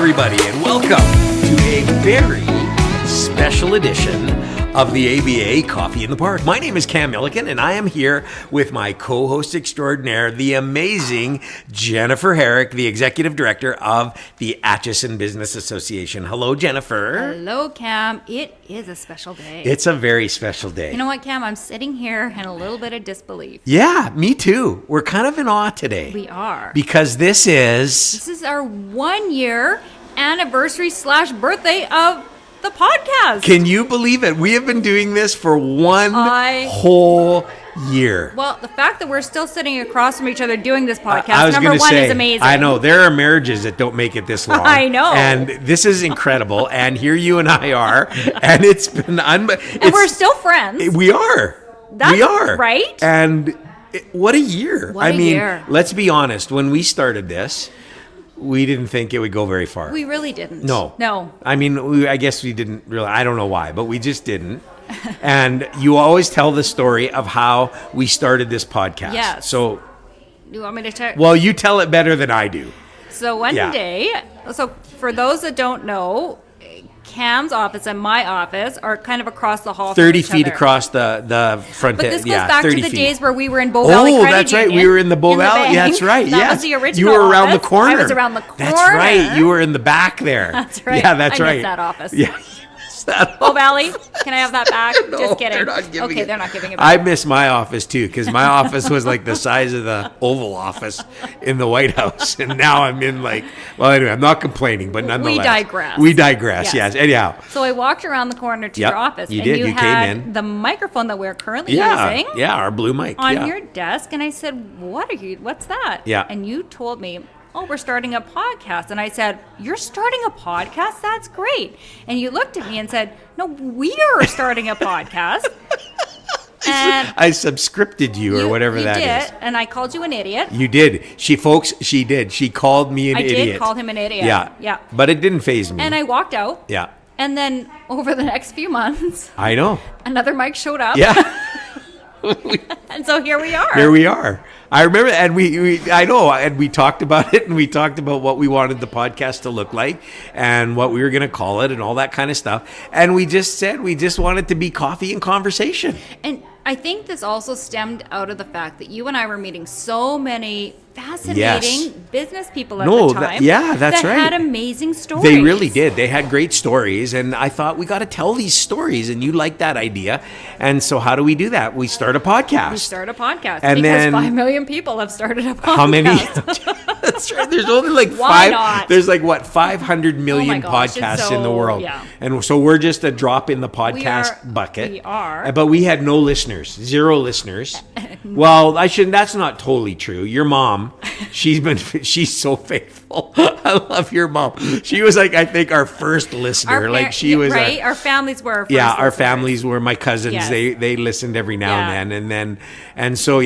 everybody, and welcome to a very special edition of the ABA Coffee in the Park. My name is Cam Milliken, and I am here with my co-host extraordinaire, the amazing Jennifer Herrick, the Executive Director of the Atchison Business Association. Hello, Jennifer. Hello, Cam. It is a special day. It's a very special day. You know what, Cam? I'm sitting here in a little bit of disbelief. Yeah, me too. We're kind of in awe today. We are. Because this is our 1 year anniversary / birthday of the podcast. Can you believe it? We have been doing this for one whole year. Well, the fact that we're still sitting across from each other doing this podcast, I was number one, say, is amazing. I know. There are marriages that don't make it this long. I know. And this is incredible. And here you and I are. And it's been... and we're still friends. We are. That's we are. Right? And what a year. What a year. Let's be honest. When we started this, we didn't think it would go very far. We really didn't. No. I mean, I guess we didn't really. I don't know why, but we just didn't. And you always tell the story of how we started this podcast. Yes. So, you want me to tell? Well, you tell it better than I do. So one day, for those that don't know, Cam's office and my office are kind of across the hall. 30 feet across the front. But this goes back to the days where we were in Bow Valley Credit that's right. Union, We were in the Bow Valley. Yeah, that's right. That was the original. You were around office. the corner. I was around the corner. That's right. You were in the back there. That's right. Yeah, that's I right. missed that office. Yeah. Bow Valley, can I have that back? No, Just kidding. they're not giving it. They're not giving it back. I miss my office too, because my office was like the size of the Oval Office in the White House, and now I'm in anyway, I'm not complaining, but nonetheless. We digress. Yes. Anyhow. So I walked around the corner to your office, you and did. you You had came in. the microphone that we're currently using. Yeah, our blue mic. On your desk, and I said, "What's that?" Yeah. And you told me, "Oh, we're starting a podcast." And I said, "You're starting a podcast? That's great." And you looked at me and said, "No, we are starting a podcast." And I subscripted you or whatever that is. You did, and I called you an idiot. You did. She did. She called me an idiot. I did call him an idiot. Yeah. But it didn't faze me. And I walked out. Yeah. And then over the next few months, I know. Another mic showed up. Yeah. And so here we are. Here we are. I remember, and I know, and we talked about it, and we talked about what we wanted the podcast to look like, and what we were going to call it, and all that kind of stuff. And we just said we just wanted to be coffee and conversation. And I think this also stemmed out of the fact that you and I were meeting so many fascinating business people at the time. That's that right. had amazing stories. They really did. They had great stories, and I thought we got to tell these stories, and you liked that idea. And so how do we do that? We start a podcast. And because 5 million people have started a podcast. How many? That's right. There's only not? There's 500 million podcasts in the world. Yeah. And so we're just a drop in the podcast bucket. We are. But we had no listeners, 0 listeners. Well, that's not totally true. Your mom, she's so faithful. I love your mom. She was I think our first listener. Our families were our first our listeners. families were my cousins. Yes. They listened every now and then. And so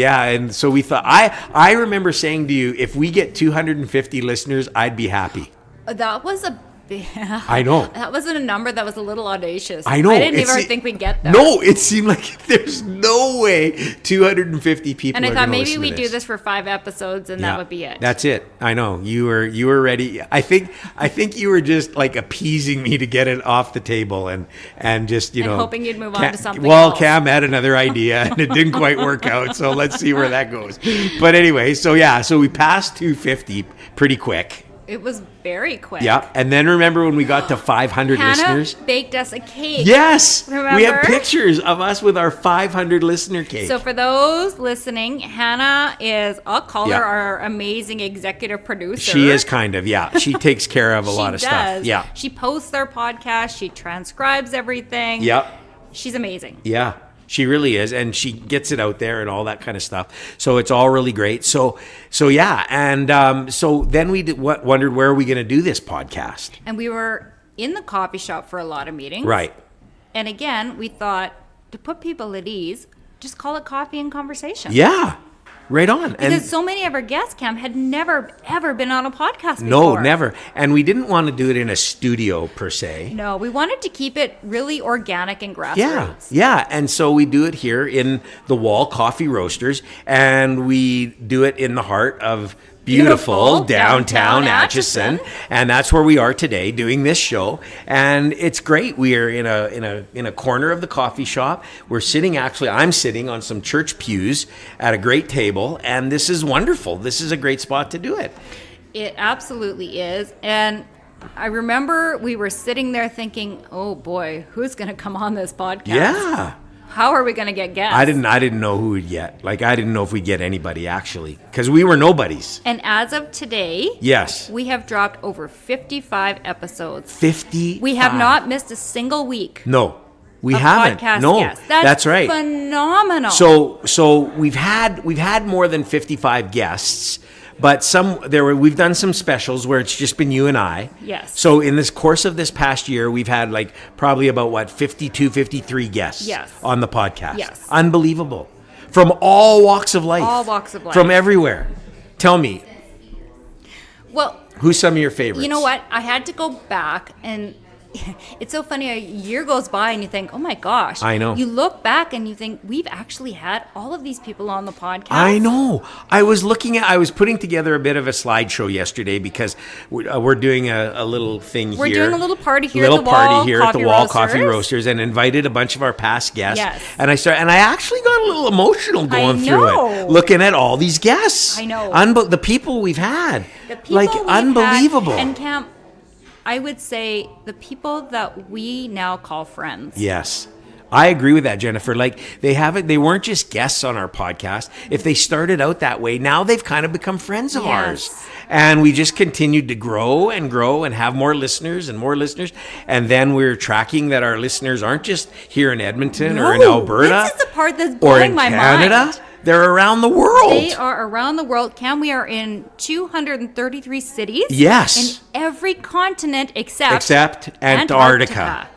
we thought, I remember saying to you, if we get 250 listeners, I'd be happy. That was I know. That wasn't a number that was a little audacious. I know. I didn't even think we'd get there. No, it seemed like there's no way 250 people. And I are thought gonna maybe listen we to do this for 5 episodes, and that would be it. That's it. I know you were ready. I think you were just appeasing me to get it off the table and just hoping you'd move on to something. Well, else. Cam had another idea and it didn't quite work out. So let's see where that goes. But anyway, so we passed 250 pretty quick. It was very quick. Yeah, and then remember when we got to 500 listeners? Hannah baked us a cake. Yes, remember? We have pictures of us with our 500 listener cake. So for those listening, Hannah is, I'll call her our amazing executive producer. She is kind of, She takes care of a lot of stuff. Yeah. She posts our podcast. She transcribes everything. Yep. She's amazing. Yeah. She really is, and she gets it out there and all that kind of stuff. So it's all really great. So then we wondered where are we going to do this podcast? And we were in the coffee shop for a lot of meetings. Right. And again, we thought to put people at ease, just call it coffee and conversation. Yeah. Right on. Because so many of our guests, Cam, had never, ever been on a podcast before. No, never. And we didn't want to do it in a studio, per se. No, we wanted to keep it really organic and grassroots. Yeah. And so we do it here in the Wall Coffee Roasters, and we do it in the heart of beautiful downtown Atchison, and that's where we are today doing this show. And it's great. We are in a corner of the coffee shop. We're sitting, actually, I'm sitting on some church pews at a great table, and this is wonderful. This is a great spot to do it. It absolutely is. And I remember we were sitting there thinking, oh boy, who's going to come on this podcast? Yeah. How are we going to get guests? I didn't know who we'd get. Like, I didn't know if we'd get anybody, actually, because we were nobodies. And as of today, yes, we have dropped over 55 episodes. 50. We have not missed a single week. No, we haven't. Podcast No, guests. that's right. Phenomenal. So we've had more than 55 guests. But we've done some specials where it's just been you and I. Yes. So in this course of this past year, we've had like probably about 52, 53 guests on the podcast. Yes. Unbelievable. From all walks of life. All walks of life. From everywhere. Tell me. Well, who's some of your favorites? You know what? I had to go back, and it's so funny. A year goes by and you think, oh my gosh. I know. You look back and you think, we've actually had all of these people on the podcast. I know. I was putting together a bit of a slideshow yesterday because we're doing a little thing here. We're doing a little party here at the Wall Coffee Roasters, and invited a bunch of our past guests. Yes. And I actually got a little emotional going through it, looking at all these guests. I know. The people we've had. We've unbelievable. Had, and Cam, I would say the people that we now call friends. Yes. I agree with that, Jennifer. Like, they weren't just guests on our podcast. If they started out that way, now they've kind of become friends of ours. And we just continued to grow and have more listeners and more listeners. And then we're tracking that our listeners aren't just here in Edmonton or in Alberta. This is the part that's blowing my Canada. mind. They're around the world. They are around the world. Cam, we are in 233 cities. Yes. In every continent except Antarctica.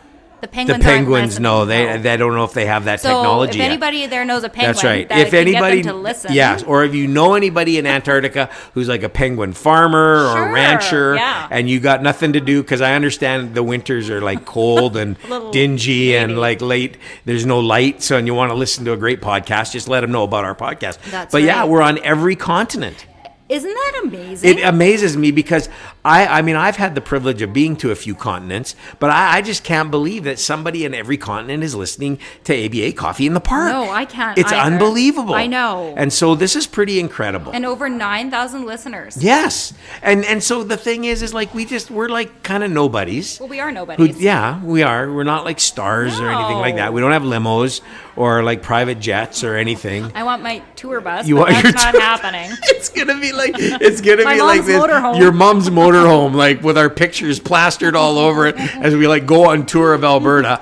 The penguins know. They don't know if they have that technology yet. If anybody there knows a penguin, that's right. if anybody, get them to listen. Yes, or if you know anybody in Antarctica who's like a penguin farmer or a rancher, and you got nothing to do, because I understand the winters are like cold and dingy and like late. There's no light, so and you want to listen to a great podcast, just let them know about our podcast. But yeah, we're on every continent. Isn't that amazing? It amazes me because I mean, I've had the privilege of being to a few continents, but I just can't believe that somebody in every continent is listening to ABA Coffee in the Park. No, I can't. It's unbelievable. I know. And so this is pretty incredible. And over 9,000 listeners. Yes. And so the thing is like we're like kind of nobodies. Well, we are nobodies. We are. We're not like stars or anything like that. We don't have limos or like private jets or anything. I want my tour bus, but that's not happening. It's gonna be like this. Motorhome. Your mom's motorhome, like with our pictures plastered all over it as we like go on tour of Alberta.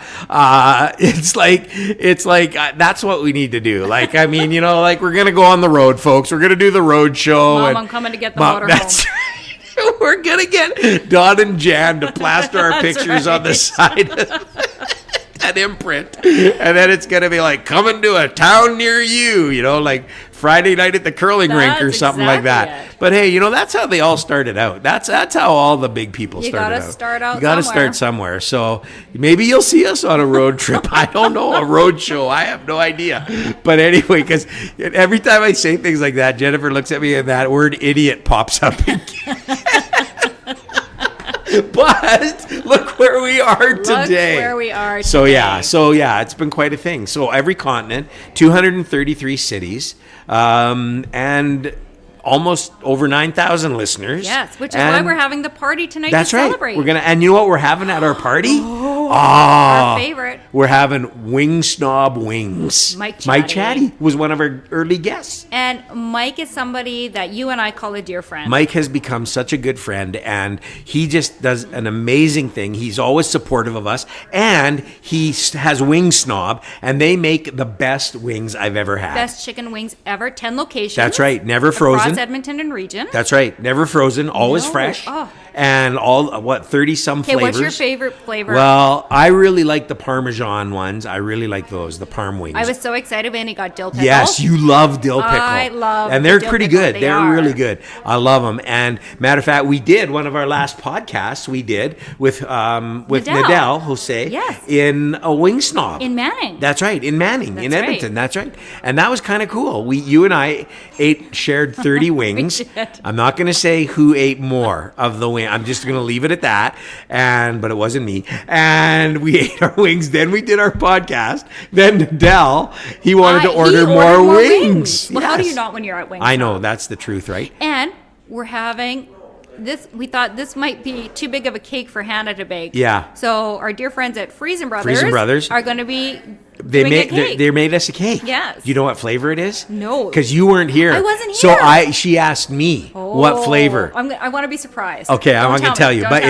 It's like that's what we need to do. Like, I mean, you know, like we're gonna go on the road, folks. We're gonna do the road show. Mom, I'm coming to get the motorhome. That's right. We're gonna get Don and Jan to plaster our pictures on the side of an imprint, and then it's gonna be like coming to a town near you, you know, like Friday night at the curling rink or something like that. But hey, you know, that's how they all started out. That's how all the big people started out. You gotta start somewhere. So maybe you'll see us on a road trip. I don't know, a road show. I have no idea. But anyway, because every time I say things like that, Jennifer looks at me and that word idiot pops up again. But look where we are today. So yeah, it's been quite a thing. So every continent, 233 cities, and almost over 9,000 listeners. Yes, which is why we're having the party tonight to celebrate. We're gonna, and you know what we're having at our party? Our favorite. We're having Wing Snob Wings. Mike Chatty was one of our early guests. And Mike is somebody that you and I call a dear friend. Mike has become such a good friend, and he just does an amazing thing. He's always supportive of us, and he has Wing Snob, and they make the best wings I've ever had. Best chicken wings ever. 10 locations. That's right. Never frozen. Across Edmonton and region. That's right. Never frozen. Always fresh. Oh. and all, 30 some Okay, flavors. what's your favorite flavor? Well, I really like the Parmesan ones. I really like those, the Parm wings. I was so excited when he got dill pickle. Yes, you love dill pickle. I love and they're dill pretty pickle. good. They They're are. really good. I love them. And matter of fact, we did one of our last podcasts. We did with Nadal Jose Yes. in a Wing Snob. In Manning. That's right, in Manning, in That's right. Edmonton. That's right. And that was kind of cool. You and I shared 30 wings. did. I'm not going to say who ate more of the wing. I'm just going to leave it at that. But it wasn't me. And we ate our wings. Then we did our podcast. Then Nadal, he wanted to order more wings. Well, how do Yes. you not when you're at Wing I know, Snob? that's the truth, right? And we're having this. We thought this might be too big of a cake for Hannah to bake. Yeah. So our dear friends at Friesen Brothers are going to be They doing a made cake. they made us a cake. Yes. Do you know what flavor it is? No. Because you weren't here. I wasn't So here. she asked me what flavor. I want to be surprised. Okay, I'm not Don't gonna tell you, Don't but tell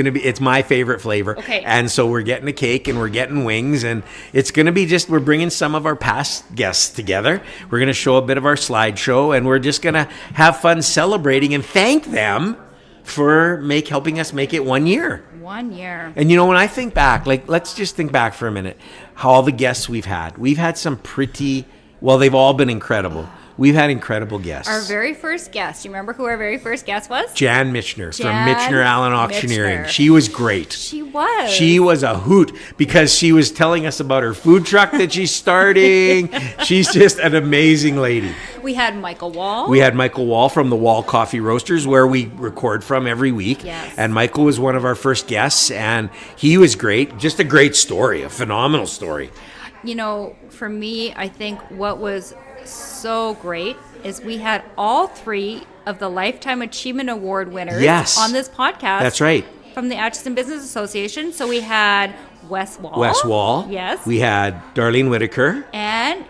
me. it's my favorite flavor. Okay. And so we're getting a cake and we're getting wings, and it's gonna be we're bringing some of our past guests together. We're gonna show a bit of our slideshow, and we're just gonna have fun celebrating and thank them for helping us make it 1 year. 1 year. And when I think back, let's just think back for a minute, how all the guests we've had. We've had some they've all been incredible. We've had incredible guests. Our very first guest. You remember who our very first guest was? Jan Michener from Jan Michener Allen Auctioneering. Michener. She was great. She was. She was a hoot because she was telling us about her food truck that she's starting. She's just an amazing lady. We had Michael Wall. We had Michael Wall from the Wall Coffee Roasters, where we record from every week. Yes. And Michael was one of our first guests, and he was great. Just a great story, a phenomenal story. For me, I think what was so great is we had all three of the Lifetime Achievement Award winners Yes. on this podcast. That's right. From the Atchison Business Association. So we had Wes Wall. Wes Wall. Yes. We had Darlene Whitaker. And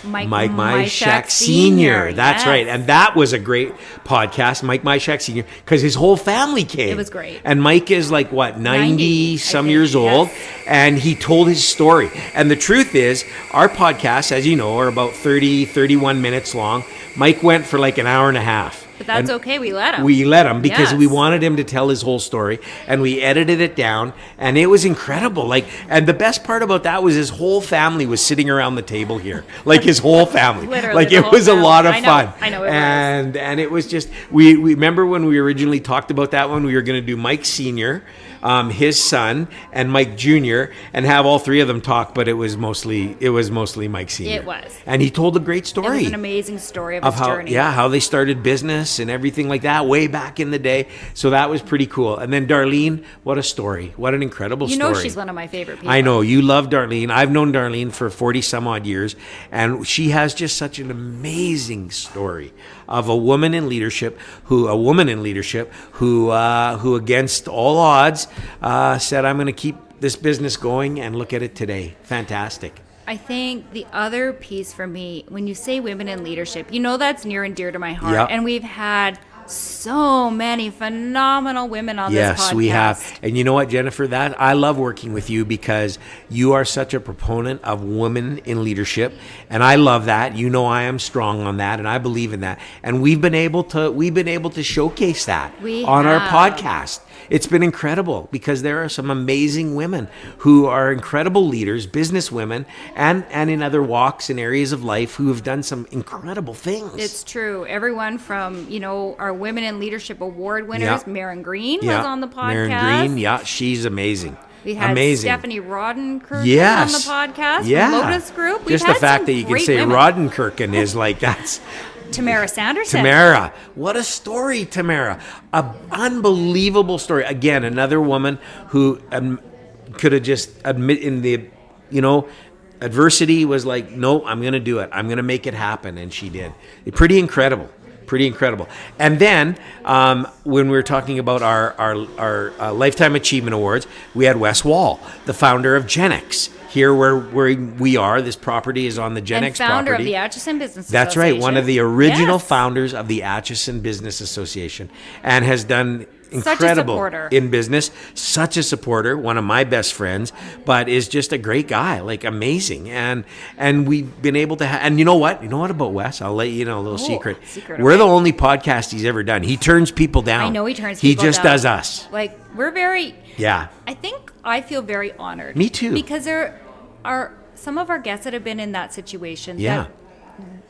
Mike Myshak Sr. That's Yes. right. And that was a great podcast, Mike Myshak Sr., because his whole family came. It was great. And Mike is 90 90, some I think, years old. yes. And he told his story. And the truth is, our podcasts, as you know, are about 30, 31 minutes long. Mike went for an hour and a half. But that's okay. We let him. We let him because Yes. we wanted him to tell his whole story, and we edited it down, and it was incredible. And the best part about that was his whole family was sitting around the table here, his whole family. Literally the it whole was a family. lot of I know. fun. I know it was. And it was just we remember when we originally talked about that one, we were going to do Mike Sr., his son, and Mike Jr., and have all three of them talk, but it was mostly Mike Sr. It was. And he told a great It story was an amazing story of his how journey. how they started business and everything like that way back in the day. So that was pretty cool. And then Darlene, what a story. What an incredible story. She's one of my favorite people. I know. You love Darlene. I've known Darlene for 40 some odd years, and she has just such an amazing story of a woman in leadership who against all odds said, I'm going to keep this business going, and look at it today. Fantastic. I think the other piece for me, when you say women in leadership, that's near and dear to my heart. Yep. And we've had so many phenomenal women on this podcast. Yes, we have. And you know what, Jennifer? That I love working with you because you are such a proponent of women in leadership, and I love that. I am strong on that, and I believe in that. And we've been able to showcase that on our podcast. It's been incredible because there are some amazing women who are incredible leaders, business women, and in other walks and areas of life who have done some incredible things. It's true. Everyone from, our Women in Leadership Award winners, Yep. Maren Green was Yeah. on the podcast. Maren Green, she's amazing. We had amazing. Stephanie Roddenkirchen Yes. on the podcast Yeah. from Lotus Group. We've Just the had fact some that you can great say women. Roddenkirchen is that's... Tamara Sanderson. Tamara. What a story, Tamara. An unbelievable story. Again, another woman who could have just in the, adversity was no, I'm going to do it. I'm going to make it happen. And she did. Pretty incredible. And then when we were talking about our Lifetime Achievement Awards, we had Wes Wall, the founder of Genex. Here where we are, this property is on the Genex and founder property. of the Atchison Business That's Association. right, one of the original Yes. founders of the Atchison Business Association, and has done incredible supporter. in business, such a supporter, one of my best friends, but is just a great guy, like amazing. And we've been able to and you know what about Wes? I'll let you know a little secret. We're the only podcast he's ever done. He turns people down. I know he turns people down. He just does us. Like, we're very... Yeah. I feel very honored. Me too. Because there are some of our guests that have been in that situation. Yeah. That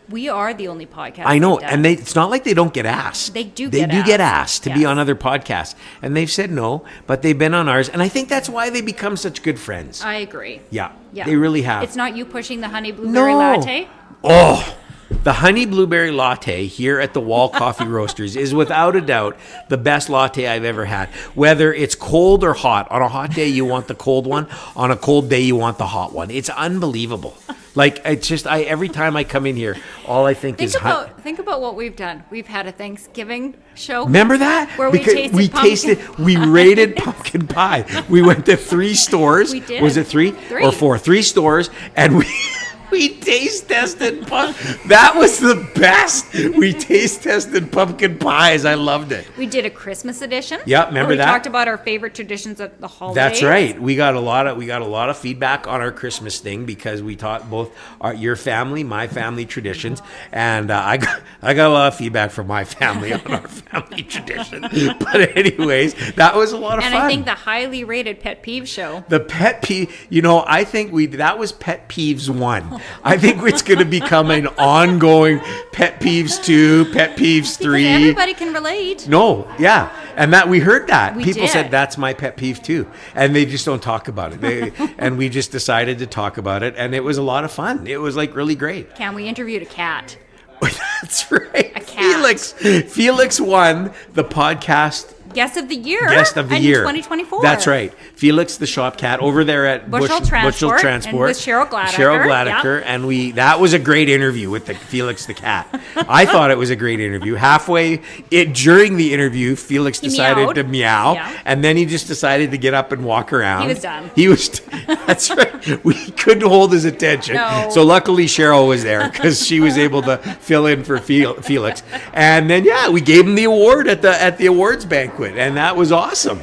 we are the only podcast. I know, and it's not like they don't get asked. They do get asked to be on other podcasts, and they've said no, but they've been on ours, and I think that's why they become such good friends. I agree. Yeah, they really have. It's not you pushing the honey blueberry latte? Oh, the honey blueberry latte here at the Wall Coffee Roasters is without a doubt the best latte I've ever had. Whether it's cold or hot, on a hot day you want the cold one, on a cold day you want the hot one. It's unbelievable. Like, it's just, every time I come in here, all I think is... Think about what we've done. We've had a Thanksgiving show. Remember that? Where we rated pumpkin pie. We went to 3 stores. We did. Was it 3 or 4? 3 stores, and we taste tested that was the best. We taste tested pumpkin pies. I loved it. We did a Christmas edition. Yeah, remember that? We talked about our favorite traditions of the holidays. That's right. We got a lot of feedback on our Christmas thing because we taught both your family, my family traditions, and I got a lot of feedback from my family on our family tradition. But anyways, that was a lot of fun. And I think the highly rated pet peeve show. The pet peeve, I think that was pet peeves 1. I think it's going to become an ongoing pet peeves 2, pet peeves 3. Because everybody can relate. No, yeah. And that we heard that. People did. said that's my pet peeve too. And they just don't talk about it. And we just decided to talk about it. And it was a lot of fun. It was like really great. Cam, we interviewed a cat. That's right. A cat. Felix won the podcast Guest of the Year. Guest of the Year. 2024. That's right. Felix the shop cat over there at Bushel Transport. And with Cheryl Gladaker. Yep. And that was a great interview with Felix the cat. I thought it was a great interview. During the interview, Felix decided to meow. Yeah. And then he just decided to get up and walk around. He was done. That's right. We couldn't hold his attention. No. So luckily Cheryl was there because she was able to fill in for Felix. And then, we gave him the award at the awards banquet. And that was awesome.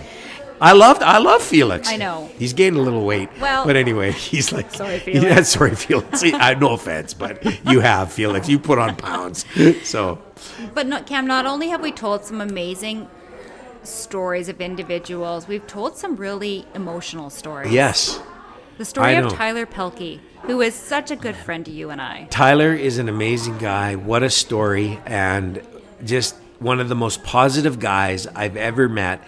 I love Felix. I know. He's gained a little weight. Well, but anyway, he's like... Sorry, Felix. Sorry, Felix. No offense, but you have, Felix. You put on pounds. So... But no, Cam, not only have we told some amazing stories of individuals, we've told some really emotional stories. Yes. The story of Tyler Pelkey, who is such a good friend to you and I. Tyler is an amazing guy. What a story. And just... one of the most positive guys I've ever met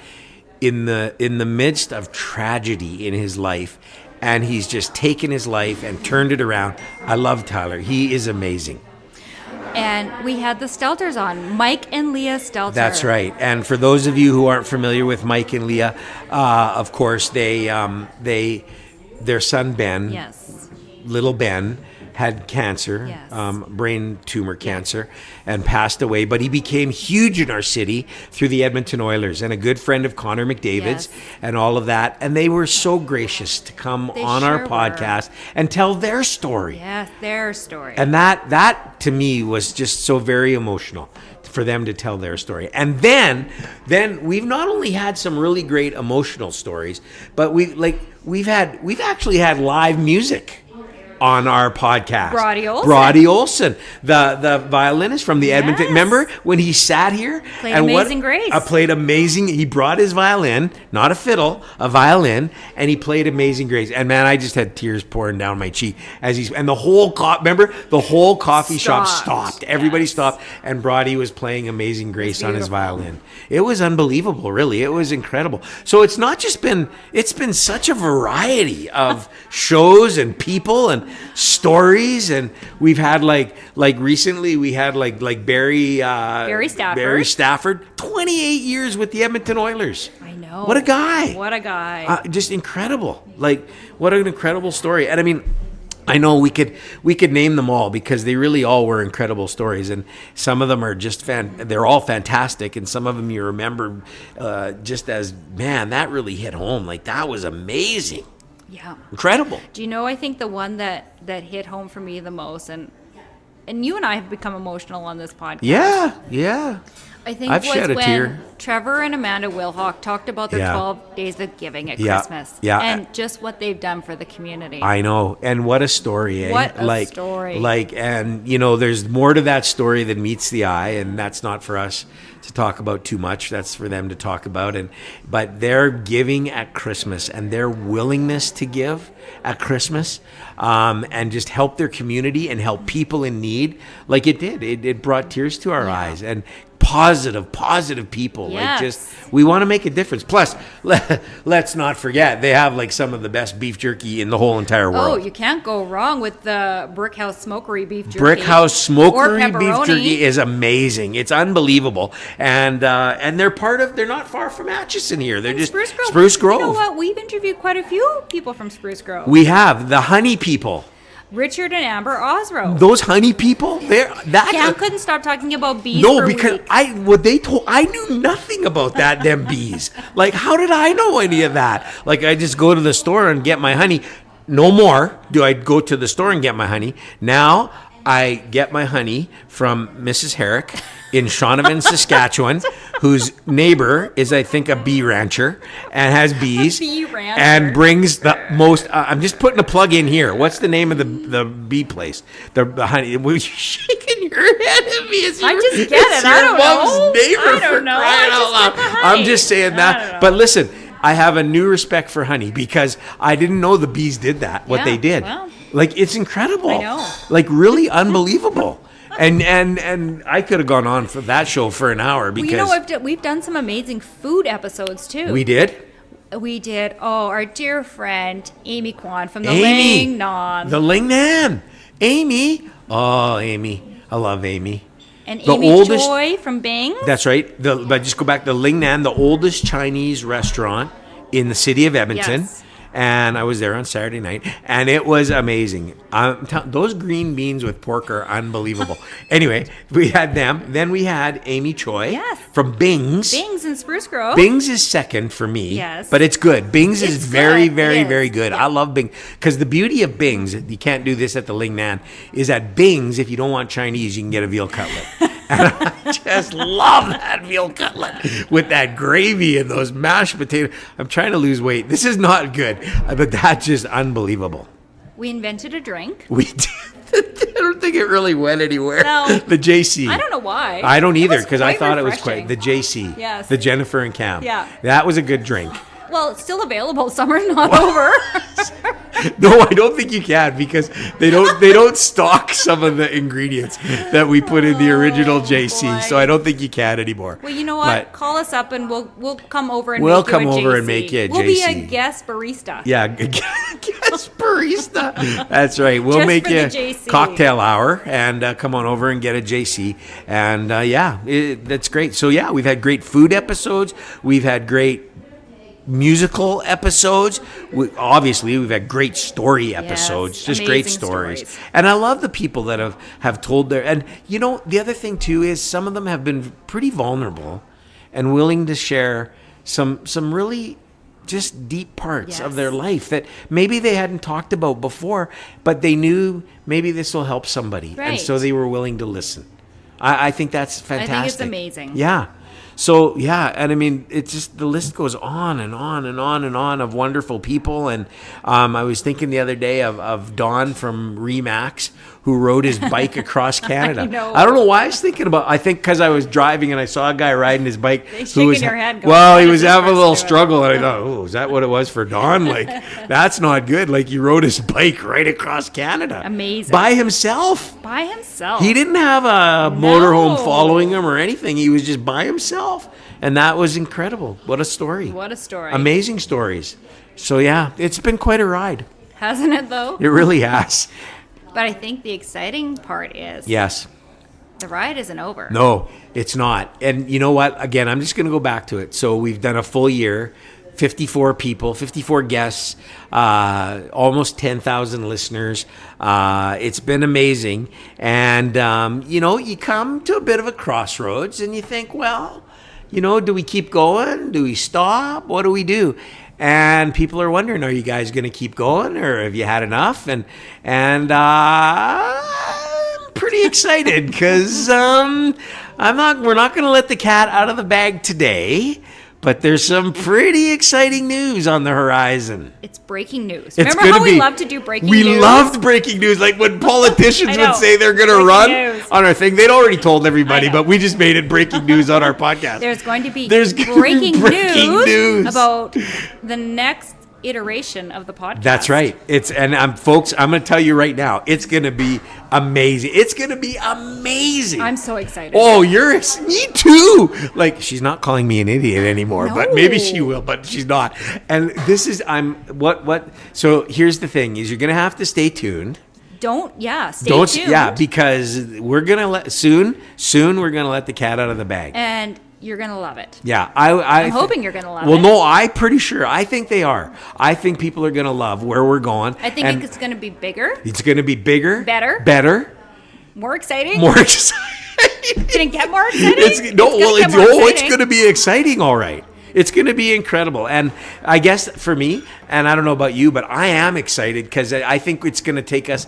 in the midst of tragedy in his life, and he's just taken his life and turned it around. I love Tyler. He is amazing. And we had the Stelters on, Mike and Leah Stelter. That's right. And for those of you who aren't familiar with Mike and Leah, of course their son Ben, little Ben, had cancer, brain tumor cancer, and passed away. But he became huge in our city through the Edmonton Oilers and a good friend of Connor McDavid's and all of that. And they were so gracious to come on our podcast and tell their story. Yes, their story. And that to me was just so very emotional for them to tell their story. And then we've not only had some really great emotional stories, but we've actually had live music on our podcast. Brody Olson, the violinist from the Edmonton. Remember when he sat here? Played Amazing Grace. Played Amazing. He brought his violin, not a fiddle, a violin, and he played Amazing Grace. And man, I just had tears pouring down my cheek and the whole coffee shop stopped. Everybody stopped, and Brody was playing Amazing Grace on his violin. It was unbelievable, really. It was incredible. So it's been such a variety of shows and people and stories, and we've had like recently we had like Barry Stafford, 28 years with the Edmonton Oilers. I know. What a guy. Just incredible. Like, what an incredible story. And I mean, I know we could name them all because they really all were incredible stories, and some of them are just they're all fantastic, and some of them you remember just as, man, that really hit home. Like, that was amazing. Yeah. Incredible. Do you know, I think the one that hit home for me the most, and and you and I have become emotional on this podcast. Yeah. I think I've was shed a when tear. Trevor and Amanda Wilhock talked about their Yeah. 12 days of giving at Yeah. Christmas. Yeah. And just what they've done for the community. I know. And what a story, eh? What a story. And, there's more to that story than meets the eye, and that's not for us to talk about too much. That's for them to talk about. But their giving at Christmas and their willingness to give at Christmas and just help their community and help people in need, like it did. It brought tears to our eyes. And positive people. Yes. We want to make a difference. Plus, let's not forget, they have like some of the best beef jerky in the whole entire world. Oh, you can't go wrong with the Brickhouse Smokery beef jerky. Brickhouse Or Smokery beef pepperoni. jerky is amazing. It's unbelievable. And they're not far from Atchison here. They're just Spruce Grove. You know what? We've interviewed quite a few people from Spruce Grove. We have the honey people. Richard and Amber Osro. Those honey people, Cam couldn't stop talking about bees No, for because weeks. I knew nothing about them bees. Like, how did I know any of that? Like, I just go to the store and get my honey. No more do I go to the store and get my honey. Now I get my honey from Mrs. Herrick in Shaunavon, Saskatchewan, whose neighbor is, I think, a bee rancher and has bees. Bee rancher. And brings the most. I'm just putting a plug in here. What's the name of the bee place? The honey. Were you shaking your head at me? I just get it. I don't know. Neighbor I don't for know. crying I out just loud. get the honey. I'm just saying I that. don't know. But listen, I have a new respect for honey because I didn't know the bees did that. What Yeah, they did. well. Like, it's incredible. I know. Like, really unbelievable. And I could have gone on for that show for an hour because we've done some amazing food episodes too. we did. We did. Oh, our dear friend Amy Kwan from the Amy, Lingnan. the Lingnan, Amy. Oh, Amy, I love Amy. And the Amy oldest- Choi from Bing. That's right. But just go back to Lingnan, the oldest Chinese restaurant in the city of Edmonton. Yes. And I was there on Saturday night, and it was amazing. Those green beans with pork are unbelievable. Anyway, we had them. Then we had Amy Choi Yes. from Bing's. Bing's in Spruce Grove. Bing's is second for me. Yes. But it's good. Bing's is It's very, good. very, It is. very good. Yeah. I love Bing. Because the beauty of Bing's, you can't do this at the Lingnan, is at Bing's, if you don't want Chinese, you can get a veal cutlet. And I just love that veal cutlet with that gravy and those mashed potatoes. I'm trying to lose weight. This is not good, but that's just unbelievable. We invented a drink. We did. I don't think it really went anywhere. No. The JC. I don't know why. I don't It either was because I quite thought it was refreshing. quite the JC. Yes. The Jennifer and Cam. Yeah. That was a good drink. Well, it's still available. Summer's not over. No, I don't think you can because they don't stock some of the ingredients that we put in the original JC. boy. So I don't think you can anymore. Well, you know what? But Call us up and we'll come over and We'll make come you a over JC. and make you a We'll be a JC. guest barista. yeah, guess barista. That's right. We'll Just make for you the JC. cocktail hour and come on over and get a JC. And that's great. So yeah, we've had great food episodes. We've had great musical episodes. Obviously, we've had great story episodes, just great amazing stories. stories. And I love the people that have told their. And the other thing too is some of them have been pretty vulnerable and willing to share some really just deep parts of Yes. their life that maybe they hadn't talked about before, but they knew maybe this will help somebody, and Right. so they were willing to listen. I think that's fantastic. I think it's amazing. Yeah. So, yeah, and I mean, it's just the list goes on and on and on and on of wonderful people. And I was thinking the other day of Don from Remax, who rode his bike across Canada. I know. I don't know why I was thinking about. I think because I was driving and I saw a guy riding his bike. Shaking your head going, Well, he "What was is this having a little person doing?" struggle, and I thought, oh, is that what it was for Don? Like, that's not good. Like, he rode his bike right across Canada, Amazing. by himself. By himself. He didn't have a motorhome No. following him or anything. He was just by himself. And that was incredible. What a story. What a story. Amazing stories. So, yeah, it's been quite a ride. Hasn't it, though? It really has. But I think the exciting part is Yes. the ride isn't over. No, it's not. And you know what? Again, I'm just going to go back to it. So we've done a full year, 54 people, 54 guests, almost 10,000 listeners. It's been amazing. And, you come to a bit of a crossroads and you think, well, do we keep going? Do we stop? What do we do? And people are wondering, are you guys going to keep going or have you had enough? And I'm pretty excited because we're not going to let the cat out of the bag today. But there's some pretty exciting news on the horizon. It's breaking news. Remember how we love to do breaking news? We loved breaking news. Like when politicians would say they're going to run on our thing. They'd already told everybody, but we just made it breaking news on our podcast. There's going to be breaking news about the next iteration of the podcast. That's right. Folks, I'm going to tell you right now, it's going to be amazing. It's going to be amazing. I'm so excited. Oh, me too. Like, she's not calling me an idiot anymore, but maybe she will, but she's not. And this is, so here's the thing is you're going to have to stay tuned. Stay tuned. Yeah, because we're going to soon we're going to let the cat out of the bag. And you're going to love it. Yeah. I'm hoping you're going to love it. Well, no, I'm pretty sure. I think they are. I think people are going to love where we're going. I think it's going to be bigger. It's going to be bigger. Better. More exciting. More exciting. Can it get more exciting? It's going to be exciting, all right. It's going to be incredible. And I guess for me, and I don't know about you, but I am excited because I think it's going to take us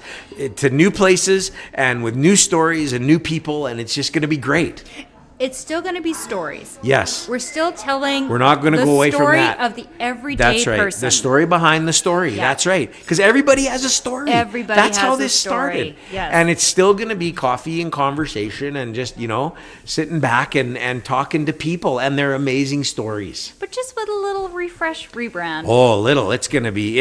to new places and with new stories and new people, and it's just going to be great. It's still going to be stories. Yes. We're still telling. We're not going to go away from that. The story of the everyday That's right. person. The story behind the story. Yeah. That's right. Because everybody has a story. That's how this started. Yes. And it's still going to be coffee and conversation and just, sitting back and talking to people and their amazing stories. But just with a little rebrand. Oh, a little. It's going to be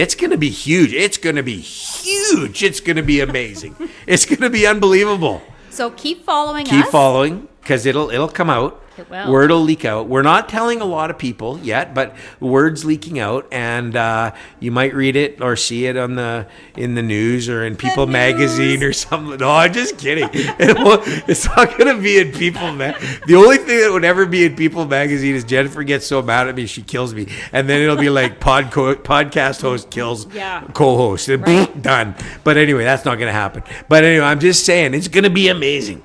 huge. It's going to be huge. It's going to be amazing. It's going to be unbelievable. So keep following us. Keep following. Because it'll come out. It will. Word will leak out. We're not telling a lot of people yet, but word's leaking out, and you might read it or see it in the news or in People Magazine or something. No, I'm just kidding. It's not going to be in People Magazine. The only thing that would ever be in People Magazine is Jennifer gets so mad at me she kills me, and then it'll be like podcast host kills co-host, and done. But anyway, that's not going to happen. But anyway, I'm just saying it's going to be amazing.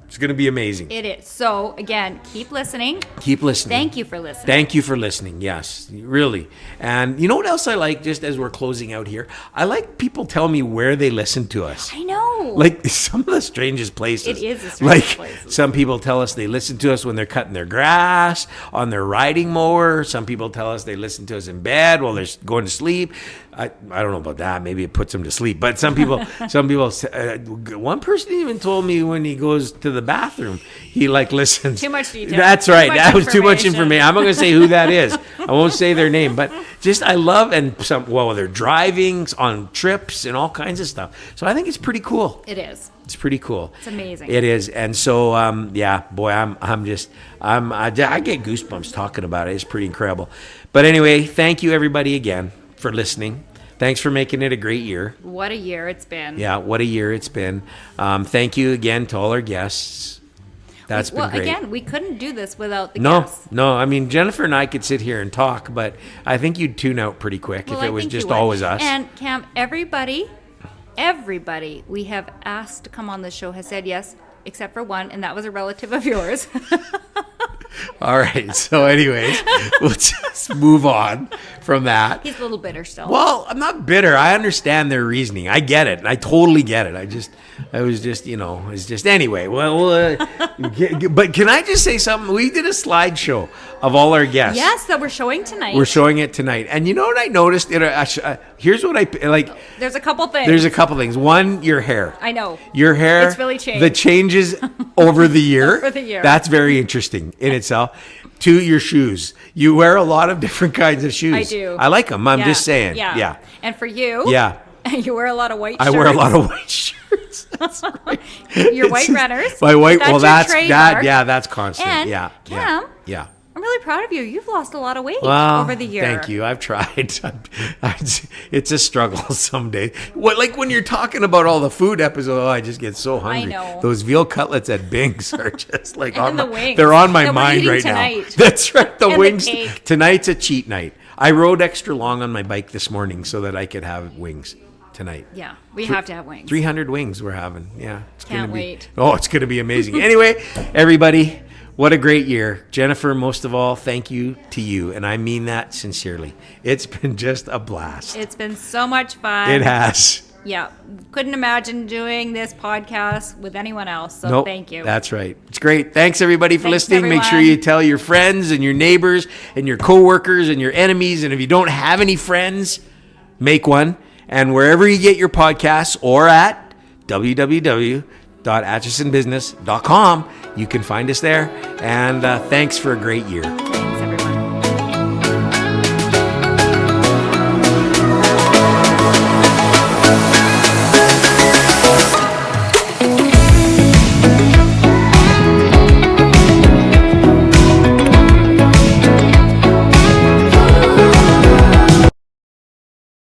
It's going to be amazing. It is. So, again, keep listening. Keep listening. Thank you for listening. Thank you for listening. Yes, really. And you know what else I like, just as we're closing out here? I like people tell me where they listen to us. I know. Like some of the strangest places. It is the strangest places. Some people tell us they listen to us when they're cutting their grass, on their riding mower. Some people tell us they listen to us in bed while they're going to sleep. I don't know about that. Maybe it puts them to sleep. But some people, one person even told me when he goes to the bathroom, he listens. Too much detail. That's right. That was too much information. I'm not going to say who that is. I won't say their name. But just I love, and they're driving on trips and all kinds of stuff. So I think it's pretty cool. It is. It's pretty cool. It's amazing. It is. And so, I get goosebumps talking about it. It's pretty incredible. But anyway, thank you everybody again for listening. Thanks for making it a great year. What a year it's been. Yeah, what a year it's been. Thank you again to all our guests. That's been great. Again, we couldn't do this without the guests. No. I mean, Jennifer and I could sit here and talk, but I think you'd tune out pretty quick if it was just always us. And Cam, everybody we have asked to come on the show has said yes, except for one, and that was a relative of yours. All right. So anyways, we'll just move on from that. He's a little bitter still. Well, I'm not bitter. I understand their reasoning. I get it. I totally get it. Anyway. Well, but can I just say something? We did a slideshow of all our guests. Yes, that we're showing tonight. We're showing it tonight. And you know what I noticed? Here's what I like. There's a couple things. One, your hair. I know. Your hair. It's really changed. The changes over the year. Over the year. That's very interesting in itself. 2, your shoes. You wear a lot of different kinds of shoes. I do. I like them. I'm just saying. Yeah. And for you. Yeah. You wear a lot of white shirts. I wear a lot of white shirts. That's right. Your white runners. My white. That's trademark. That's constant. And yeah. Cam. Yeah. I'm really proud of you. You've lost a lot of weight over the year. Thank you. I've tried. It's a struggle some days. When you're talking about all the food episodes, I just get so hungry. I know. Those veal cutlets at Bing's are just like and the wings. They're on my mind right tonight. now. That's right. The and wings. The cake. Tonight's a cheat night. I rode extra long on my bike this morning so that I could have wings tonight. Yeah, we have to have wings. 300 wings we're having. Yeah. Can't wait. It's going to be amazing. Anyway, everybody, what a great year. Jennifer, most of all, thank you to you. And I mean that sincerely. It's been just a blast. It's been so much fun. It has. Yeah, couldn't imagine doing this podcast with anyone else. So Nope, thank you. That's right. It's great. Thanks everybody for Thanks, listening. Make sure everyone. you tell your friends and your neighbors and your coworkers and your enemies. And if you don't have any friends, make one. And wherever you get your podcasts or at www.atchisonbusiness.com, you can find us there. And thanks for a great year.